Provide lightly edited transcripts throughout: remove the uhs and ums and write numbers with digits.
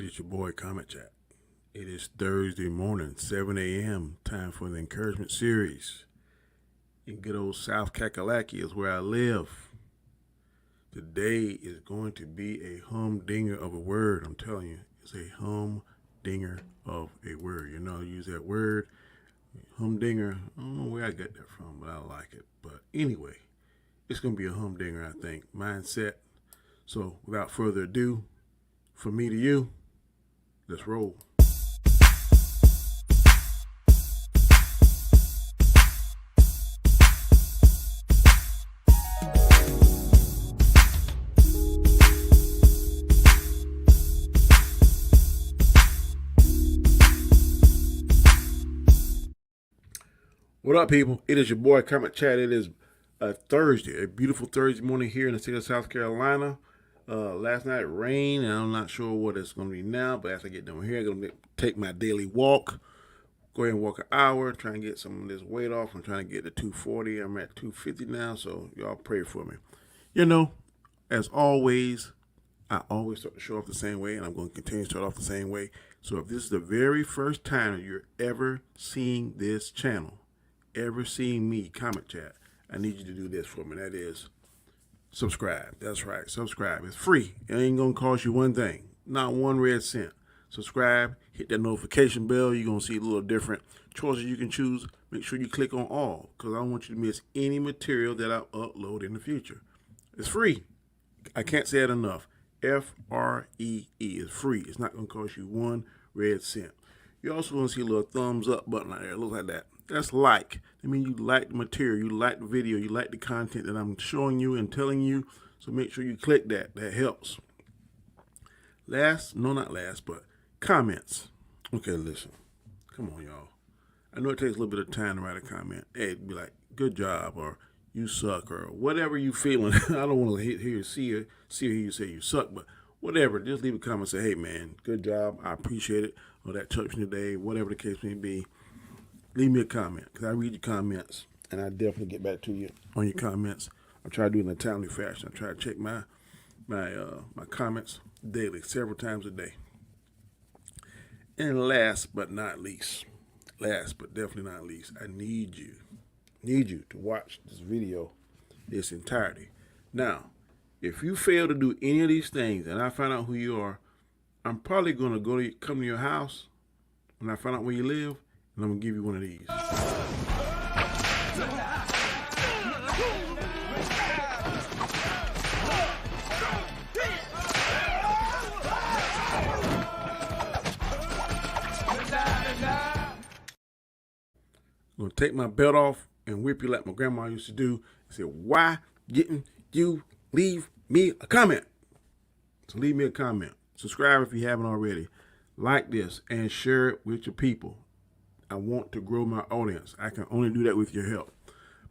It is your boy Comet Chat. It is Thursday morning, 7 a.m. Time for the encouragement series. In good old South Kakalaki is where I live. Today is going to be a humdinger of a word. I'm telling you, it's a humdinger of a word. You know, I use that word, humdinger. I don't know where I got that from, but I like it. But anyway, it's going to be a humdinger, I think. Mindset. So without further ado, from me to you, let's roll. What up, people? It is your boy Comet Chat. It is a Thursday, a beautiful Thursday morning here in the state of South Carolina. Last night it rained, and I'm not sure what it's going to be now, but as I get down here, I'm going to take my daily walk. Go ahead and walk an hour, try and get some of this weight off. I'm trying to get to 240. I'm at 250 now, so y'all pray for me. You know, as always, I always start to show off the same way, and I'm going to continue to start off the same way. So if this is the very first time you're ever seeing this channel, ever seeing me, Comet Chat, I need you to do this for me. That is subscribe. That's right, subscribe. It's free. It ain't going to cost you one thing, not one red cent. Subscribe, hit that notification bell. You're going to see a little different choices you can choose. Make sure you click on all, because I don't want you to miss any material that I upload in the future. It's free. I can't say it enough. FREE is free. It's not going to cost you one red cent. You also want to see a little thumbs up button right there. It looks like that. That's like. I mean, you like the material, you like the video, you like the content that I'm showing you and telling you. So make sure you click that. That helps. Not last, but comments. Okay, listen. Come on, y'all. I know it takes a little bit of time to write a comment. Hey, it'd be like, good job, or you suck, or whatever you feeling. I don't want to see or hear you say you suck, but whatever. Just leave a comment and say, hey, man, good job. I appreciate it. Or that touched me today, whatever the case may be. Leave me a comment, because I read your comments, and I definitely get back to you on your comments. I try to do it in a timely fashion. I try to check my comments daily, several times a day. And last but definitely not least, I need you to watch this video its entirety. Now, if you fail to do any of these things, and I find out who you are, I'm probably going to come to your house when I find out where you live, and I'm going to give you one of these. I'm going to take my belt off and whip you like my grandma used to do and say, why didn't you leave me a comment? So leave me a comment. Subscribe if you haven't already. Like this and share it with your people. I want to grow my audience. I can only do that with your help.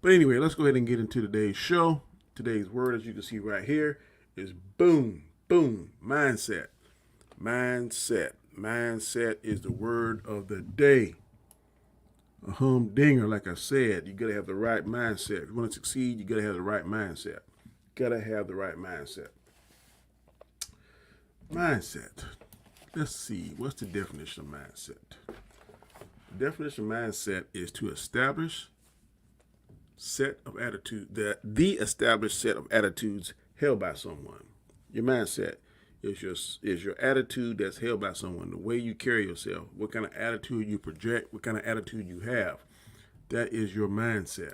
But anyway, let's go ahead and get into today's show. Today's word, as you can see right here, is boom, boom, mindset. Mindset. Mindset is the word of the day. A humdinger, like I said, you got to have the right mindset. If you want to succeed, you got to have the right mindset. Got to have the right mindset. Mindset. Let's see. What's the definition of mindset? The definition of mindset is to establish set of attitude, the established set of attitudes held by someone. Your mindset is your attitude that's held by someone, the way you carry yourself, what kind of attitude you project, what kind of attitude you have. That is your mindset.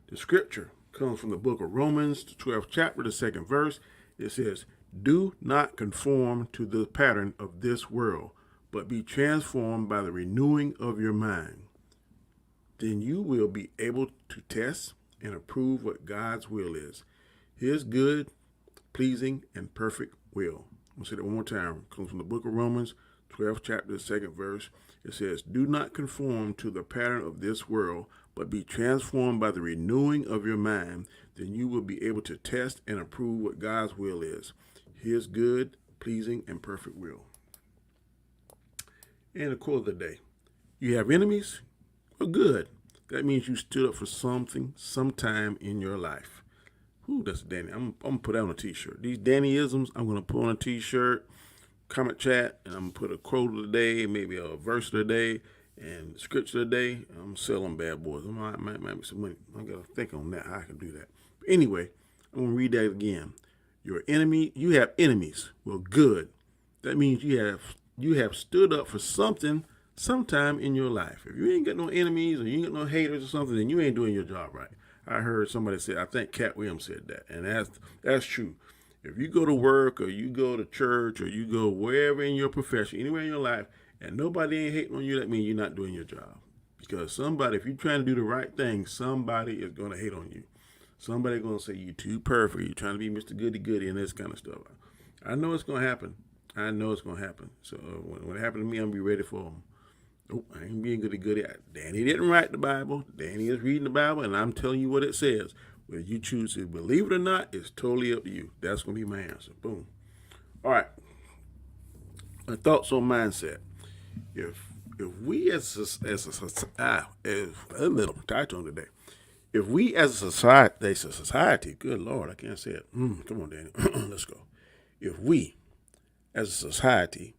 The scripture comes from the book of Romans, the 12th chapter, the 2nd verse. It says, do not conform to the pattern of this world, but be transformed by the renewing of your mind. Then you will be able to test and approve what God's will is, his good, pleasing, and perfect will. I'm going to say that one more time. It comes from the book of Romans, 12th chapter, 2nd verse. It says, do not conform to the pattern of this world, but be transformed by the renewing of your mind. Then you will be able to test and approve what God's will is, his good, pleasing, and perfect will. And the quote of the day, you have enemies? Well, good. That means you stood up for something sometime in your life. Ooh, that's Danny. I'm going to put that on a t-shirt. These Dannyisms, I'm going to put on a t-shirt. comment chat, and I'm gonna put a quote of the day, maybe a verse of the day, and scripture of the day. I'm selling bad boys. I might make some money. I gotta think on that, how I can do that. But anyway, I'm gonna read that again. Your enemy, you have enemies. Well, good. That means you have stood up for something sometime in your life. If you ain't got no enemies or you ain't got no haters or something, then you ain't doing your job right. I heard somebody say, I think Cat Williams said that, and that's true. If you go to work or you go to church or you go wherever in your profession, anywhere in your life, and nobody ain't hating on you, that means you're not doing your job. Because somebody, if you're trying to do the right thing, somebody is going to hate on you. Somebody's going to say you're too perfect. You're trying to be Mr. Goody Goody and this kind of stuff. I know it's going to happen. I know it's going to happen. So when it happens to me, I'm going to be ready for them. Oh, I ain't being goody goody. Danny didn't write the Bible. Danny is reading the Bible, and I'm telling you what it says. Whether you choose to believe it or not, it's totally up to you. That's going to be my answer. Boom. All right. My thoughts on mindset. If we as a little tight on today. If we as a society, good Lord, I can't say it. Come on, Danny. Let's go. If we as a society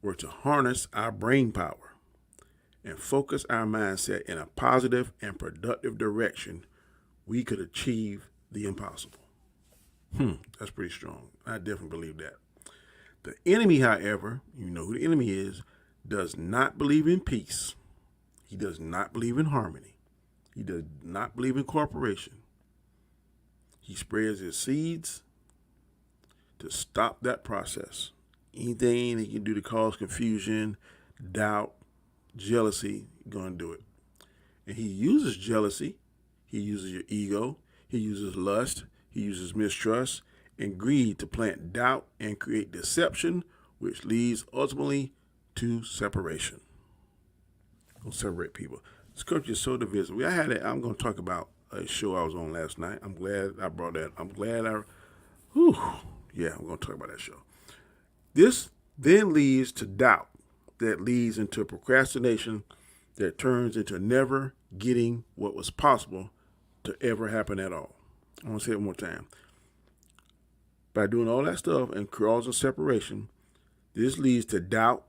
were to harness our brain power and focus our mindset in a positive and productive direction, we could achieve the impossible. That's pretty strong. I definitely believe that. The enemy, however, you know who the enemy is, does not believe in peace. He does not believe in harmony. He does not believe in cooperation. He spreads his seeds to stop that process. Anything he can do to cause confusion, doubt, jealousy, he's going to do it. And he uses jealousy. He uses your ego. He uses lust. He uses mistrust and greed to plant doubt and create deception, which leads ultimately to separation. Don't separate people. This country is so divisive. I'm going to talk about a show I was on last night. I'm glad I brought that. I'm going to talk about that show. This then leads to doubt that leads into procrastination that turns into never getting what was possible to ever happen at all. I want to say it one more time. By doing all that stuff and causing separation, this leads to doubt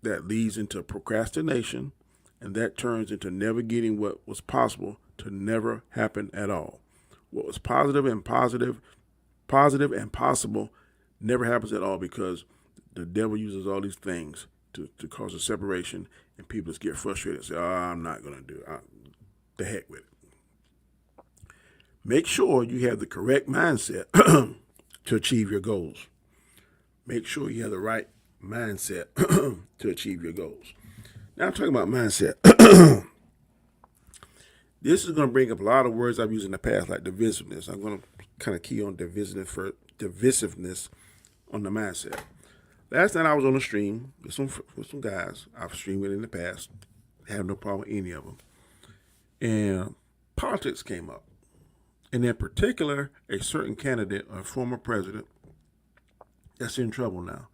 that leads into procrastination, and that turns into never getting what was possible to never happen at all. What was positive and possible never happens at all because the devil uses all these things to cause a separation, and people just get frustrated and say, I'm not going to do it. The heck with it. Make sure you have the correct mindset to achieve your goals. Make sure you have the right mindset to achieve your goals. Now I'm talking about mindset. This is going to bring up a lot of words I've used in the past, like divisiveness. I'm going to kind of key on divisiveness on the mindset. Last night I was on a stream with some guys I've streamed with in the past. I have no problem with any of them. And politics came up. And in particular, a certain candidate, a former president, that's in trouble now.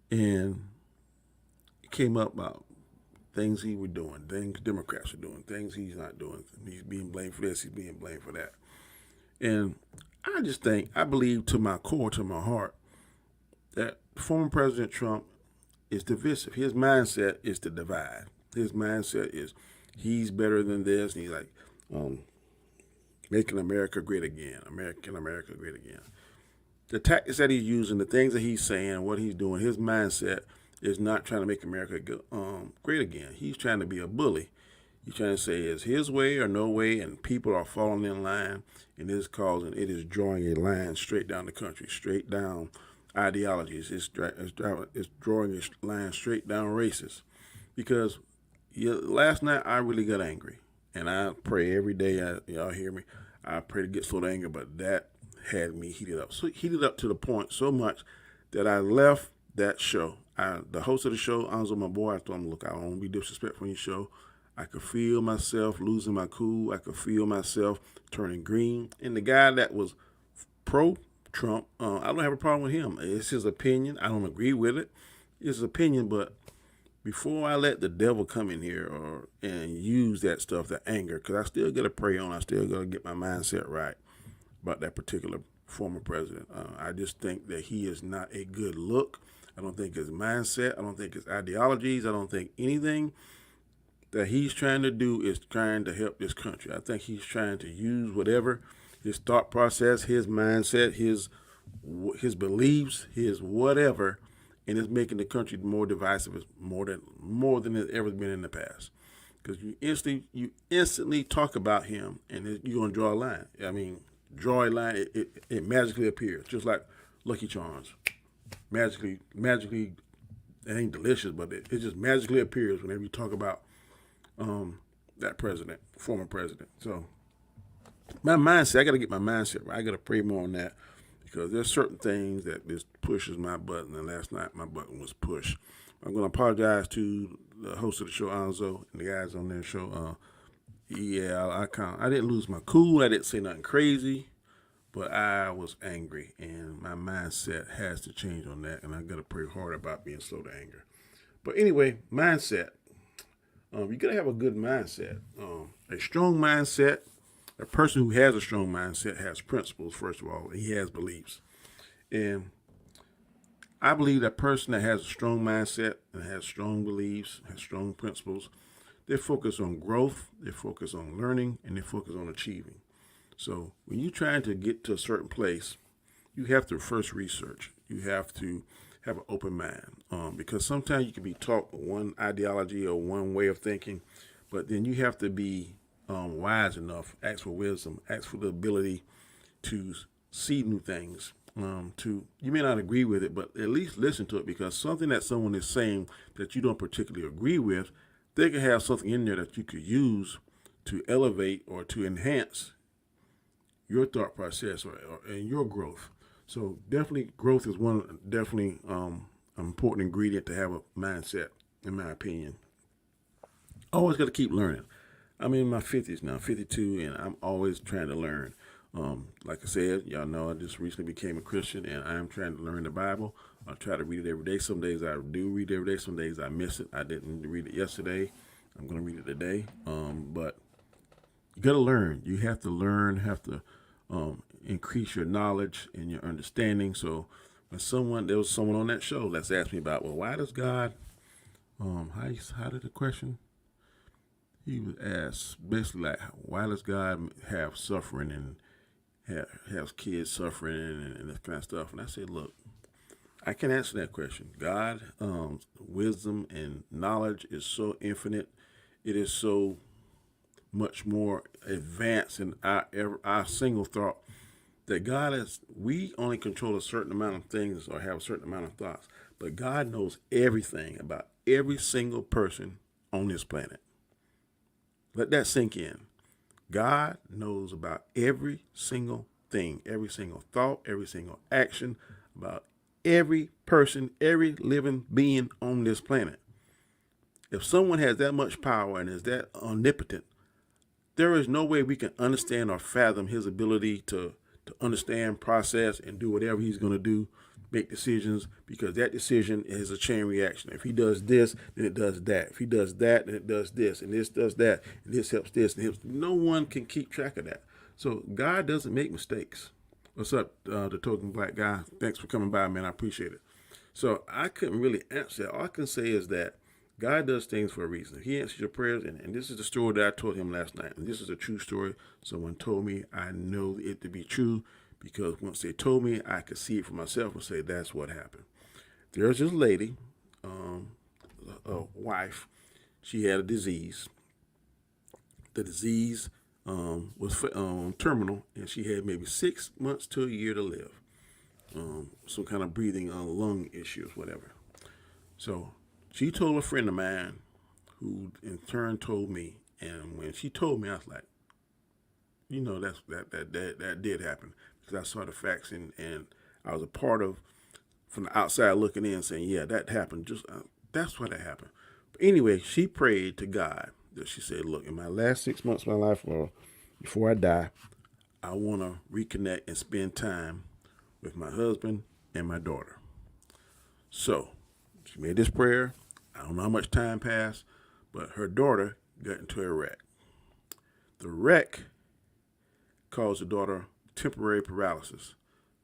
And it came up about things he was doing, things Democrats are doing, things he's not doing. He's being blamed for this, he's being blamed for that. And I believe to my core, to my heart, that former President Trump is divisive. His mindset is to divide. His mindset is he's better than this. And he's like, making America great again. America great again. The tactics that he's using, the things that he's saying, what he's doing, his mindset is not trying to make America great again. He's trying to be a bully. He's trying to say it's his way or no way, and people are falling in line, and it is drawing a line straight down the country, straight down ideologies. It's drawing a line straight down races. Because last night I really got angry, and I pray every day. Y'all hear me? I pray to get so angry, but that had me heated up. So heated up to the point so much that I left that show. The host of the show, Anzo, my boy, I told him, look, I don't want to be disrespectful in your show. I could feel myself losing my cool. I could feel myself turning green. And the guy that was pro-Trump, I don't have a problem with him. It's his opinion. I don't agree with it. It's his opinion, but before I let the devil come in here and use that stuff, the anger, because I still got to pray on. I still got to get my mindset right about that particular former president. I just think that he is not a good look. I don't think his mindset, I don't think his ideologies, I don't think anything that he's trying to do is trying to help this country. I think he's trying to use whatever his thought process, his mindset, his beliefs, his whatever, and it's making the country more divisive, more than it's ever been in the past. Because you instantly talk about him, and you're gonna draw a line. I mean, draw a line. It magically appears, just like Lucky Charms. Magically, it ain't delicious, but it just magically appears whenever you talk about that president, former president. So my mindset, I got to get my mindset right. I got to pray more on that because there's certain things that just pushes my button. And last night my button was pushed. I'm going to apologize to the host of the show, Anzo, and the guys on their show. I didn't lose my cool. I didn't say nothing crazy, but I was angry, and my mindset has to change on that. And I got to pray hard about being slow to anger. But anyway, mindset. You got to have a good mindset. A strong mindset, a person who has a strong mindset has principles, first of all, and he has beliefs. And I believe that person that has a strong mindset and has strong beliefs, has strong principles, they focus on growth, they focus on learning, and they focus on achieving. So when you're trying to get to a certain place, you have to first research. You have to have an open mind because sometimes you can be taught one ideology or one way of thinking, but then you have to be wise enough, ask for wisdom, ask for the ability to see new things. You may not agree with it, but at least listen to it, because something that someone is saying that you don't particularly agree with, they can have something in there that you could use to elevate or to enhance your thought process or your growth. So definitely growth is one important ingredient to have a mindset, in my opinion. Always got to keep learning. I'm in my 50s now, 52, and I'm always trying to learn. Like I said, y'all know I just recently became a Christian, and I am trying to learn the Bible. I try to read it every day. Some days I do read it every day. Some days I miss it. I didn't read it yesterday. I'm going to read it today. But you got to learn. You have to learn, increase your knowledge and your understanding. So when there was someone on that show that's asked me about, well, why does God, how did the question? He was asked basically like, why does God have suffering and has kids suffering and that kind of stuff? And I said, look, I can answer that question. God, wisdom and knowledge is so infinite. It is so much more advanced in our single thought that we only control a certain amount of things or have a certain amount of thoughts. But God knows everything about every single person on this planet. Let that sink in. God knows about every single thing, every single thought, every single action, about every person, every living being on this planet. If someone has that much power and is that omnipotent, there is no way we can understand or fathom his ability to understand, process, and do whatever he's going to do, make decisions, because that decision is a chain reaction. If he does this, then it does that. If he does that, then it does this, and this does that, and this helps this, and helps. No one can keep track of that. So God doesn't make mistakes. What's up, the token black guy? Thanks for coming by, man. I appreciate it. So I couldn't really answer that. All I can say is that God does things for a reason. He answers your prayers, and this is the story that I told him last night. And this is a true story. Someone told me. I know it to be true because once they told me, I could see it for myself and say that's what happened. There's this lady, a wife. She had a disease. The disease was terminal, and she had maybe 6 months to a year to live. Some kind of breathing lung issues, whatever. So she told a friend of mine, who in turn told me, and when she told me, I was like, that did happen, because I saw the facts and I was a part of, from the outside looking in, saying, yeah, that happened. That's why that happened. But anyway, she prayed to God that she said, look, in my last 6 months of my life, or before I die, I want to reconnect and spend time with my husband and my daughter. So she made this prayer. I don't know how much time passed, but her daughter got into a wreck. The wreck caused the daughter temporary paralysis.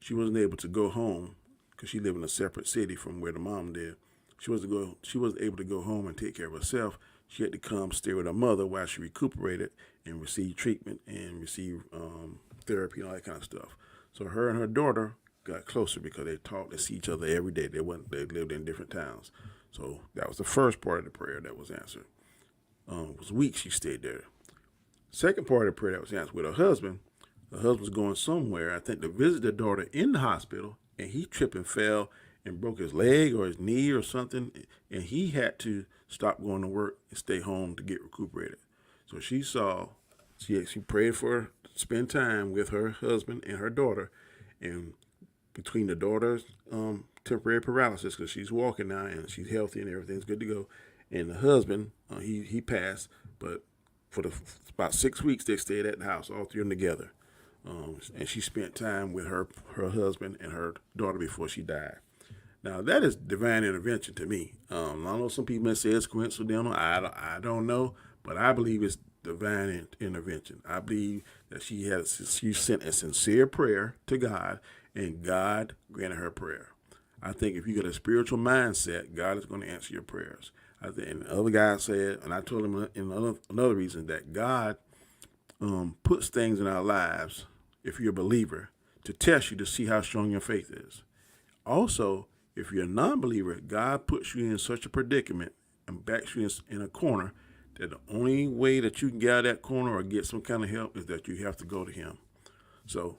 she wasn't able to go home because she lived in a separate city from where the mom did. She wasn't able to go home and take care of herself. She had to come stay with her mother while she recuperated and received treatment and received therapy and all that kind of stuff. So her and her daughter got closer because they talked to see each other every day. They lived in different towns. So that was the first part of the prayer that was answered. It was weeks she stayed there. Second part of the prayer that was answered with her husband. The husband was going somewhere, I think, to visit the daughter in the hospital, and he tripped and fell and broke his leg or his knee or something, and he had to stop going to work and stay home to get recuperated. So she prayed for her to spend time with her husband and her daughter, and between the daughter's temporary paralysis, because she's walking now and she's healthy and everything's good to go, and the husband, he passed, but for about 6 weeks they stayed at the house, all three of them together. And she spent time with her husband and her daughter before she died. Now, that is divine intervention to me. I know some people may say it's coincidental. I don't know, but I believe it's divine intervention. I believe that she sent a sincere prayer to God, and God granted her prayer. I think if you get a spiritual mindset, God is going to answer your prayers. And the other guy said, and I told him in another reason, that God puts things in our lives, if you're a believer, to test you to see how strong your faith is. Also, if you're a non-believer, God puts you in such a predicament and backs you in a corner that the only way that you can get out of that corner or get some kind of help is that you have to go to him. So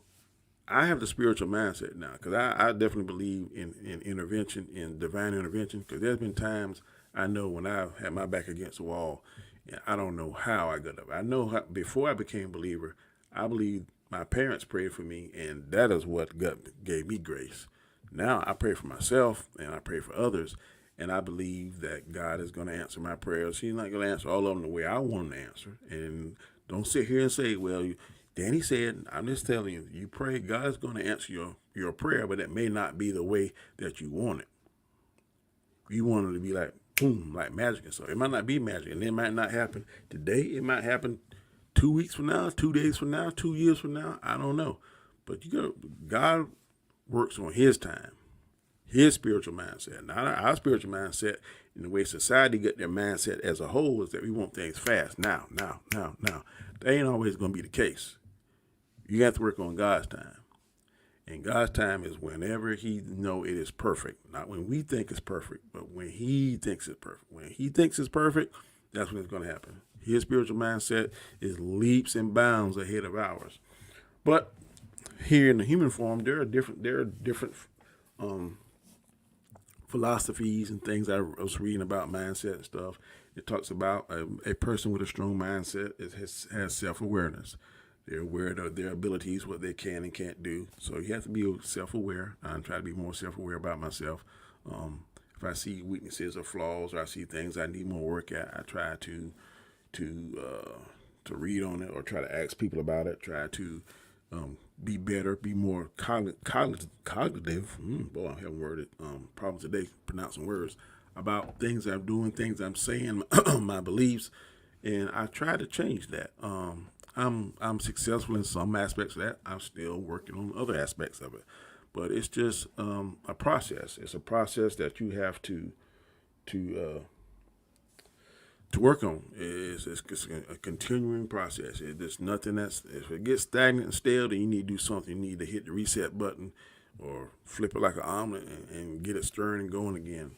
I have the spiritual mindset now, because I definitely believe in intervention, in divine intervention, because there's been times I know when I've had my back against the wall, and I don't know how I got up. I know how, before I became a believer, I believe my parents prayed for me, and that is what gave me grace. Now I pray for myself, and I pray for others, and I believe that God is going to answer my prayers. He's not going to answer all of them the way I want him to answer. And don't sit here and say, well, Danny said, I'm just telling you, you pray, God is going to answer your prayer, but it may not be the way that you want it. You want it to be like, boom, like magic. And so it might not be magic, and it might not happen today. It might happen 2 weeks from now, 2 days from now, 2 years from now. I don't know. But God works on his time, his spiritual mindset. Not our spiritual mindset, in the way society get their mindset as a whole, is that we want things fast. Now. That ain't always going to be the case. You have to work on God's time. And God's time is whenever he know it is perfect. Not when we think it's perfect, but when he thinks it's perfect. When he thinks it's perfect, that's when it's going to happen. His spiritual mindset is leaps and bounds ahead of ours. But here in the human form, there are different philosophies and things. I was reading about mindset and stuff. It talks about a person with a strong mindset has self-awareness. They're aware of their abilities, what they can and can't do. So you have to be self-aware. I try to be more self-aware about myself. If I see weaknesses or flaws, or I see things I need more work at, I try to read on it, or try to ask people about it. Try to be better, be more cognitive. Boy, I haven't worded problem today pronouncing words about things I'm doing, things I'm saying, my beliefs, and I try to change that. I'm successful in some aspects of that. I'm still working on other aspects of it, but it's just a process. It's a process that you have to work on. It's a continuing process. There's nothing if it gets stagnant and stale, then you need to do something. You need to hit the reset button or flip it like an omelet and get it stirring and going again.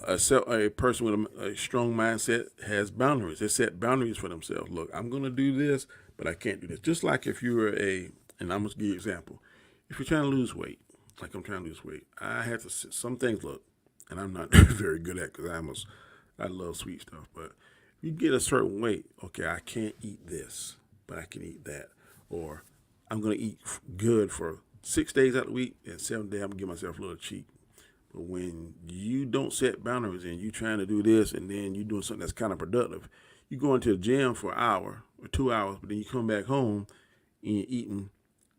A person with a strong mindset has boundaries. They set boundaries for themselves. Look, I'm going to do this, but I can't do this. Just like if you're and I'm going to give you an example. If you're trying to lose weight, like I'm trying to lose weight, I have to set some things, look, and I'm not very good at, because I love sweet stuff, but if you get a certain weight, okay, I can't eat this, but I can eat that. Or I'm going to eat good for 6 days out of the week, and 7th day I'm going to give myself a little cheat. But when you don't set boundaries and you're trying to do this, and then you're doing something that's kind of productive, you go into the gym for an hour or 2 hours, but then you come back home and you're eating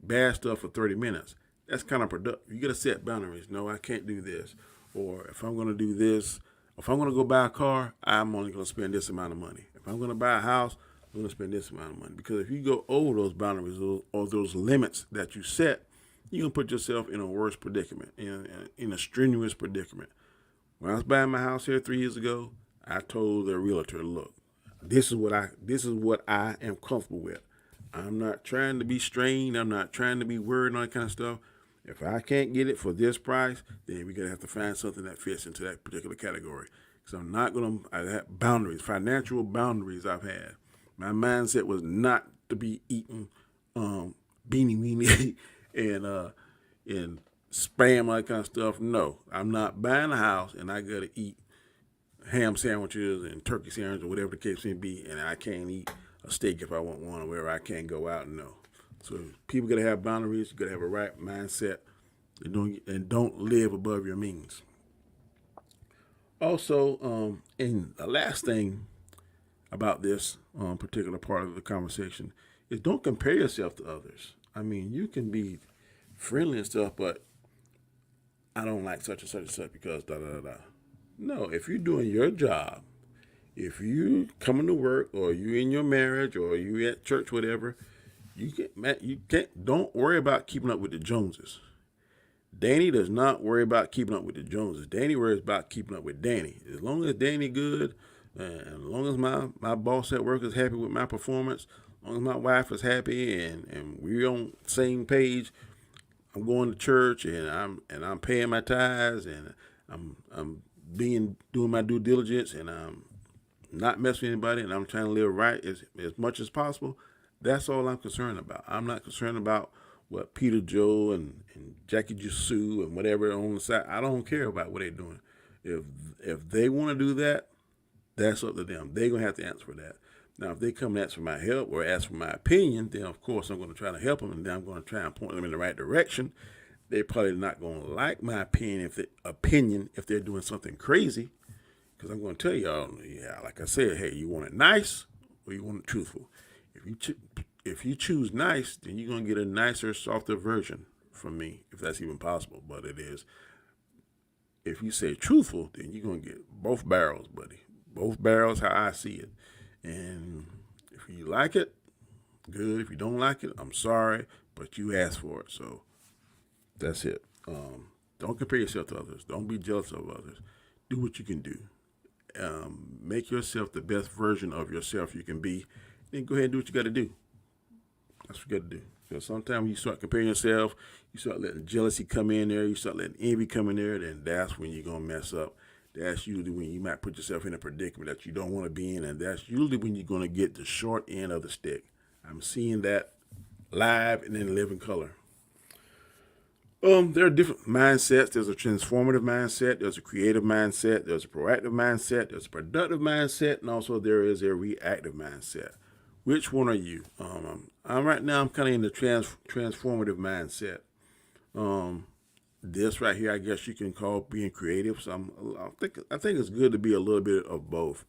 bad stuff for 30 minutes. That's kind of productive. You got to set boundaries. No, I can't do this. Or if I'm going to do this, if I'm going to go buy a car, I'm only going to spend this amount of money. If I'm going to buy a house, I'm going to spend this amount of money. Because if you go over those boundaries or those limits that you set, you're going to put yourself in a worse predicament, in a strenuous predicament. When I was buying my house here 3 years ago, I told the realtor, look, this is what I am comfortable with. I'm not trying to be strained. I'm not trying to be worried and all that kind of stuff. If I can't get it for this price, then we're going to have to find something that fits into that particular category. So I'm not going to, I have boundaries, financial boundaries I've had. My mindset was not to be eating beanie weenie and spam, all that kind of stuff. No, I'm not buying a house and I got to eat ham sandwiches and turkey sandwiches or whatever the case may be, and I can't eat a steak if I want one, or wherever I can't go out. No. So people got to have boundaries. You got to have a right mindset, and don't live above your means. Also, and the last thing about this particular part of the conversation is don't compare yourself to others. I mean, you can be friendly and stuff, but I don't like such and such and such because da da da da. No, if you're doing your job, if you coming to work or you in your marriage or you at church, whatever, don't worry about keeping up with the Joneses. Danny does not worry about keeping up with the Joneses. Danny worries about keeping up with Danny. As long as Danny good, and as long as my boss at work is happy with my performance, as long as my wife is happy and we're on the same page, I'm going to church and I'm paying my tithes and I'm doing my due diligence and I'm not messing with anybody and I'm trying to live right as much as possible. That's all I'm concerned about. I'm not concerned about what Peter Joe and Jackie Sue and whatever on the side. I don't care about what they're doing. If they want to do that, that's up to them. They're going to have to answer for that. Now, if they come and ask for my help or ask for my opinion, then of course I'm going to try to help them and then I'm going to try and point them in the right direction. They're probably not going to like my opinion if they're doing something crazy, because I'm going to tell y'all, yeah, like I said, hey, you want it nice or you want it truthful. If you choose nice, then you're going to get a nicer, softer version from me, if that's even possible, but it is. If you say truthful, then you're going to get both barrels, buddy. Both barrels, how I see it. And if you like it, good. If you don't like it, I'm sorry, but you asked for it, so that's it. Don't compare yourself to others. Don't be jealous of others. Do what you can do. Make yourself the best version of yourself you can be. Then go ahead and do what you got to do. That's what you got to do. So sometimes you start comparing yourself, you start letting jealousy come in there, you start letting envy come in there, then that's when you're going to mess up. That's usually when you might put yourself in a predicament that you don't want to be in, and that's usually when you're going to get the short end of the stick. I'm seeing that live and in living color. There are different mindsets. There's a transformative mindset. There's a creative mindset. There's a proactive mindset. There's a productive mindset, and also there is a reactive mindset. Which one are you? I'm right now. I'm kind of in the transformative mindset. This right here, I guess you can call being creative. So I think it's good to be a little bit of both.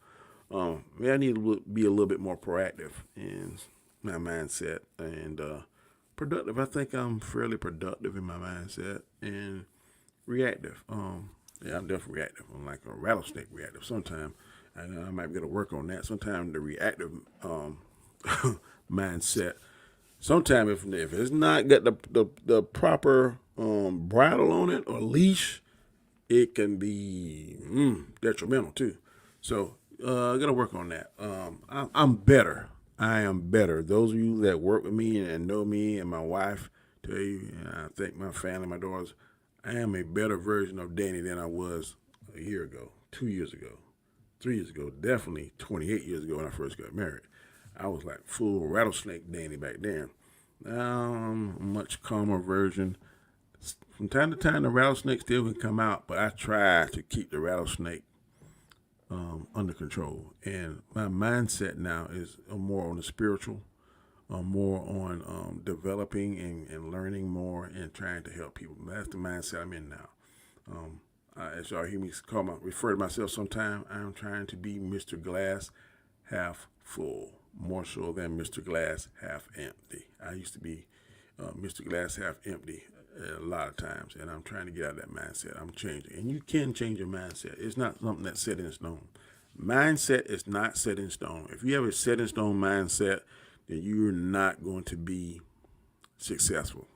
I need to be a little bit more proactive in my mindset and productive. I think I'm fairly productive in my mindset and reactive. Yeah, I'm definitely reactive. I'm like a rattlesnake reactive. Sometimes I might be able to work on that. Sometimes the reactive mindset. Sometimes if it's not got the proper bridle on it or leash, it can be detrimental too. So I got to work on that. I'm better. I am better. Those of you that work with me and know me and my wife tell you, and I think my family, my daughters, I am a better version of Danny than I was a year ago, 2 years ago, 3 years ago, definitely 28 years ago when I first got married. I was like full rattlesnake Danny back then. Now I'm a much calmer version. From time to time, the rattlesnake still can come out, but I try to keep the rattlesnake under control. And my mindset now is more on the spiritual, more on developing and learning more and trying to help people. That's the mindset I'm in now. As y'all hear me refer to myself sometime, I'm trying to be Mr. Glass half full, more so than Mr. Glass half empty. I used to be Mr. Glass half empty a lot of times, and I'm trying to get out of that mindset. I'm changing, and you can change your mindset. It's not something that's set in stone. Mindset is not set in stone. If you have a set in stone mindset, then you're not going to be successful.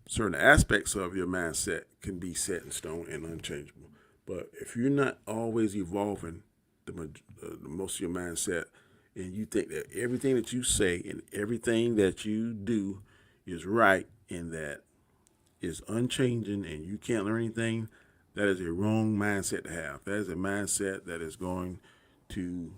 certain aspects of your mindset can be set in stone and unchangeable. But if you're not always evolving the most of your mindset, and you think that everything that you say and everything that you do is right and that is unchanging and you can't learn anything, that is a wrong mindset to have. That is a mindset that is going to,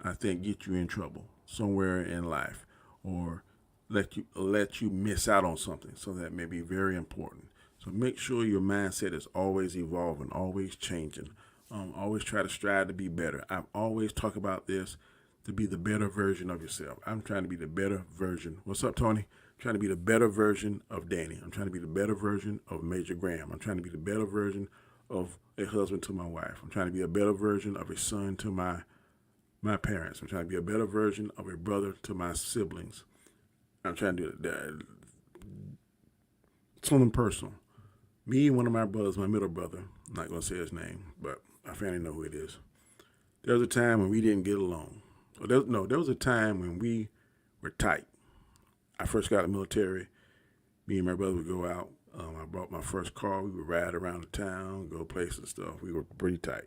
I think, get you in trouble somewhere in life, or let you miss out on something. So that may be very important. So make sure your mindset is always evolving, always changing. Always try to strive to be better. I've always talked about this, to be the better version of yourself. I'm trying to be the better version. What's up, Tony? I'm trying to be the better version of Danny. I'm trying to be the better version of Major Graham. I'm trying to be the better version of a husband to my wife. I'm trying to be a better version of a son to my parents. I'm trying to be a better version of a brother to my siblings. I'm trying to do that. Something personal. Me and one of my brothers, my middle brother, I'm not going to say his name, but my family know who it is. There was a time when we didn't get along. There was a time when we were tight. I first got in the military. Me and my brother would go out. I brought my first car. We would ride around the town, go places and stuff. We were pretty tight.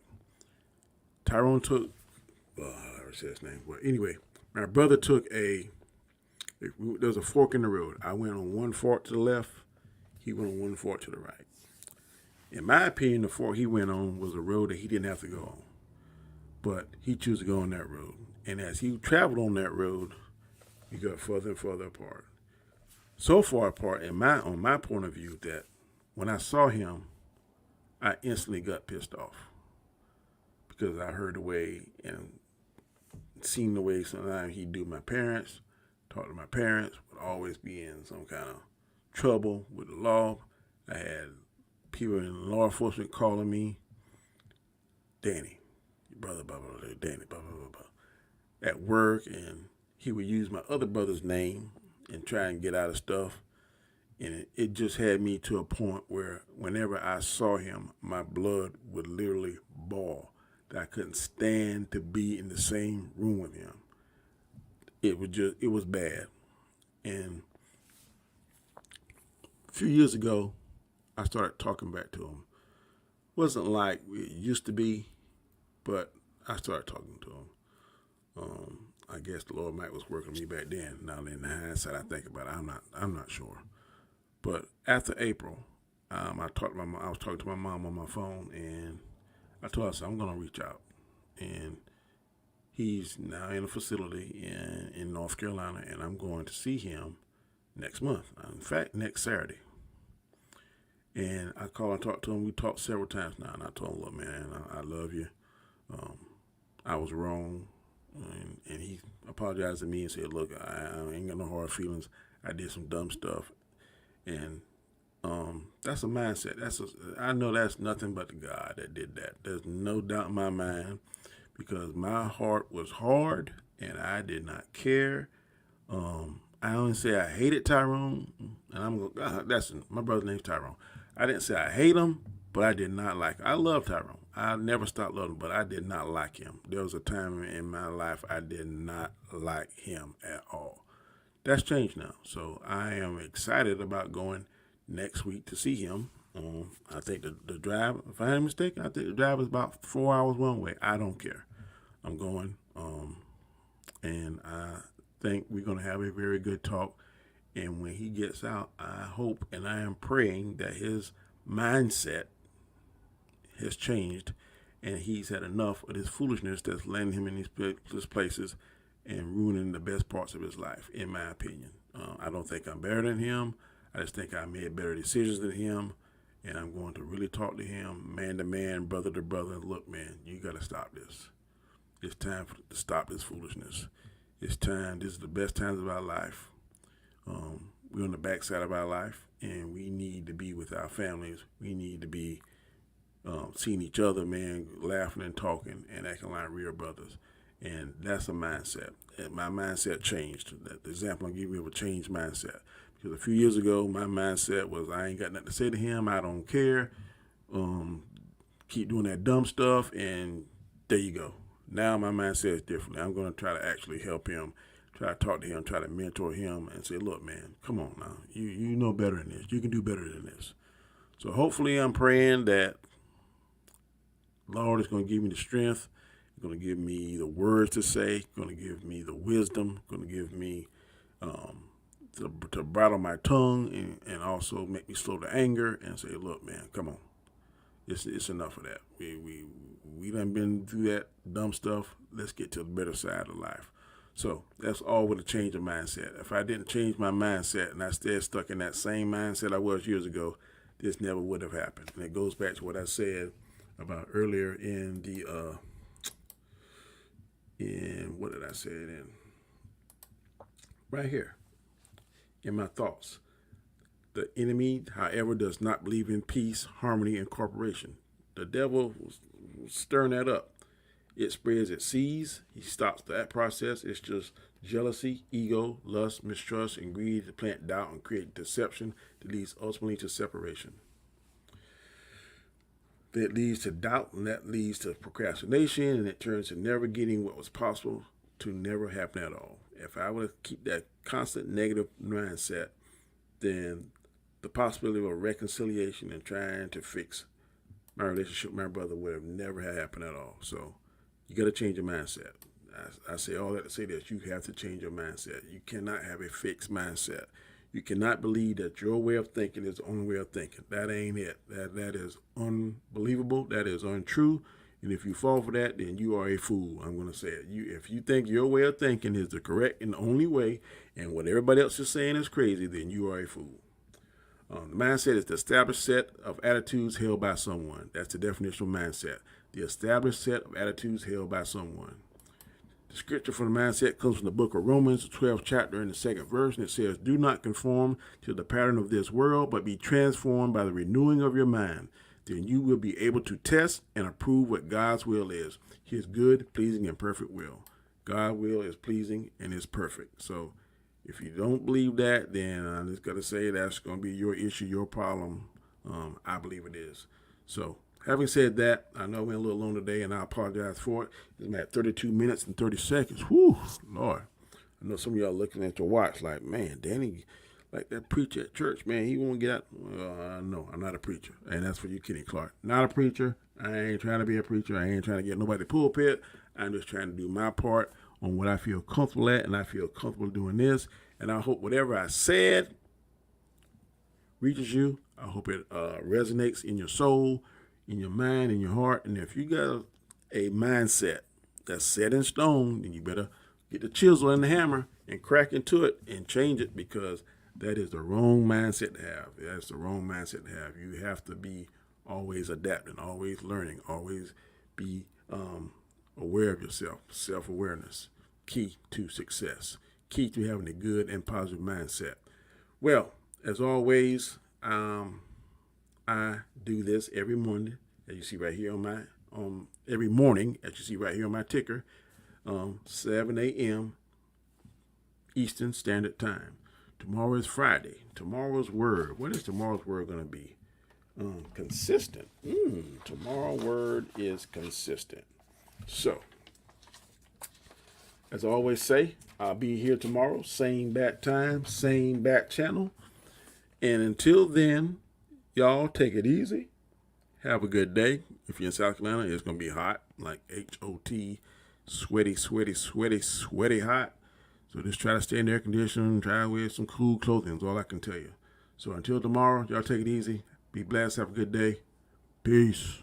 Tyrone took, I never said his name, but anyway, my brother took there was a fork in the road. I went on one fork to the left. He went on one fork to the right. In my opinion, the fork he went on was a road that he didn't have to go on. But he chose to go on that road. And as he traveled on that road, we got further and further apart. So far apart, on my point of view, that when I saw him, I instantly got pissed off. Because I heard the way and seen the way sometimes he'd do my parents, talk to my parents, would always be in some kind of trouble with the law. I had people in law enforcement calling me, Danny, your brother, blah, blah, blah, Danny, blah, blah, blah, blah, at work, and he would use my other brother's name and try and get out of stuff. And it just had me to a point where whenever I saw him, my blood would literally boil. That I couldn't stand to be in the same room with him. It was bad. And a few years ago, I started talking back to him. Wasn't like it used to be, but I started talking to him. I guess the Lord might was working me back then. Now in the hindsight, I think about it, I'm not sure. But after April, I was talking to my mom on my phone, and I told her, I'm going to reach out. And he's now in a facility in North Carolina, and I'm going to see him next month. In fact, next Saturday. And I called and talked to him. We talked several times now, and I told him, look, man, I love you. I was wrong. And he apologized to me and said, look, I ain't got no hard feelings. I did some dumb stuff. And that's a mindset. I know that's nothing but the God that did that. There's no doubt in my mind, because my heart was hard and I did not care. I only say I hated Tyrone, and my brother's name's Tyrone. I didn't say I hate him, but I did not like him. I love Tyrone. I never stopped loving him, but I did not like him. There was a time in my life I did not like him at all. That's changed now. So I am excited about going next week to see him. I think the drive, if I ain't mistaken, I think the drive is about 4 hours one way. I don't care. I'm going. And I think we're going to have a very good talk. And when he gets out, I hope and I am praying that his mindset has changed and he's had enough of this foolishness that's landing him in these places and ruining the best parts of his life, in my opinion. I don't think I'm better than him. I just think I made better decisions than him, and I'm going to really talk to him, man to man, brother to brother. Look, man, you got to stop this. It's time to stop this foolishness. It's time. This is the best times of our life. We're on the backside of our life, and we need to be with our families. We need to be seeing each other, man, laughing and talking and acting like real brothers. And that's a mindset. And my mindset changed. The example I'm giving you of a changed mindset. Because a few years ago, my mindset was I ain't got nothing to say to him. I don't care. Keep doing that dumb stuff, and there you go. Now my mindset is different. I'm going to try to actually help him try to talk to him, try to mentor him, and say, look, man, come on now. You know better than this. You can do better than this. So hopefully I'm praying that Lord is going to give me the strength, going to give me the words to say, going to give me the wisdom, going to give me to bridle my tongue and also make me slow to anger and say, look, man, come on. It's enough of that. We done been through that dumb stuff. Let's get to the better side of life. So that's all with a change of mindset. If I didn't change my mindset and I stayed stuck in that same mindset I was years ago, this never would have happened. And it goes back to what I said about earlier in the what did I say it in? Right here in my thoughts. The enemy, however, does not believe in peace, harmony, and cooperation. The devil was stirring that up. It spreads its seeds. He stops that process. It's just jealousy, ego, lust, mistrust, and greed to plant doubt and create deception that leads ultimately to separation. That leads to doubt, and that leads to procrastination, and it turns to never getting what was possible to never happen at all. If I were to keep that constant negative mindset, then the possibility of reconciliation and trying to fix my relationship with my brother would have never happened at all. So you got to change your mindset. I say all that to say this. You have to change your mindset. You cannot have a fixed mindset. You cannot believe that your way of thinking is the only way of thinking. That ain't it. That is unbelievable. That is untrue. And if you fall for that, then you are a fool. I'm going to say it. If you think your way of thinking is the correct and the only way, and what everybody else is saying is crazy, then you are a fool. The mindset is the established set of attitudes held by someone. That's the definition of mindset. The established set of attitudes held by someone. The scripture for the mindset comes from the book of Romans, the 12th chapter and the 2nd verse, and it says, do not conform to the pattern of this world, but be transformed by the renewing of your mind. Then you will be able to test and approve what God's will is, his good, pleasing, and perfect will. God's will is pleasing and is perfect. So if you don't believe that, then I'm just going to say that's going to be your issue, your problem. I believe it is. So having said that, I know we're a little long today, and I apologize for it. It's at 32 minutes and 30 seconds. Whew, Lord. I know some of y'all looking at your watch like, man, Danny, like that preacher at church, man, he won't get out. No, I'm not a preacher. And that's for you, Kenny Clark. Not a preacher. I ain't trying to be a preacher. I ain't trying to get nobody pulpit. I'm just trying to do my part on what I feel comfortable at, and I feel comfortable doing this. And I hope whatever I said reaches you. I hope it resonates in your soul, in your mind, in your heart. And if you got a mindset that's set in stone, then you better get the chisel and the hammer and crack into it and change it, because that is the wrong mindset to have. That's the wrong mindset to have. You have to be always adapting, always learning, always be aware of yourself. Self-awareness, key to success, key to having a good and positive mindset. Well, as always, I do this every morning, as you see right here every morning, as you see right here on my ticker, 7 a.m. Eastern Standard Time. Tomorrow is Friday. Tomorrow's word. What is tomorrow's word going to be? Consistent. Tomorrow's word is consistent. So, as I always say, I'll be here tomorrow. Same bat time, same bat channel. And until then, y'all take it easy. Have a good day. If you're in South Carolina, it's going to be hot, like H-O-T, sweaty, sweaty, sweaty, sweaty hot. So just try to stay in the air conditioning, try to wear some cool clothing is all I can tell you. So until tomorrow, y'all take it easy. Be blessed. Have a good day. Peace.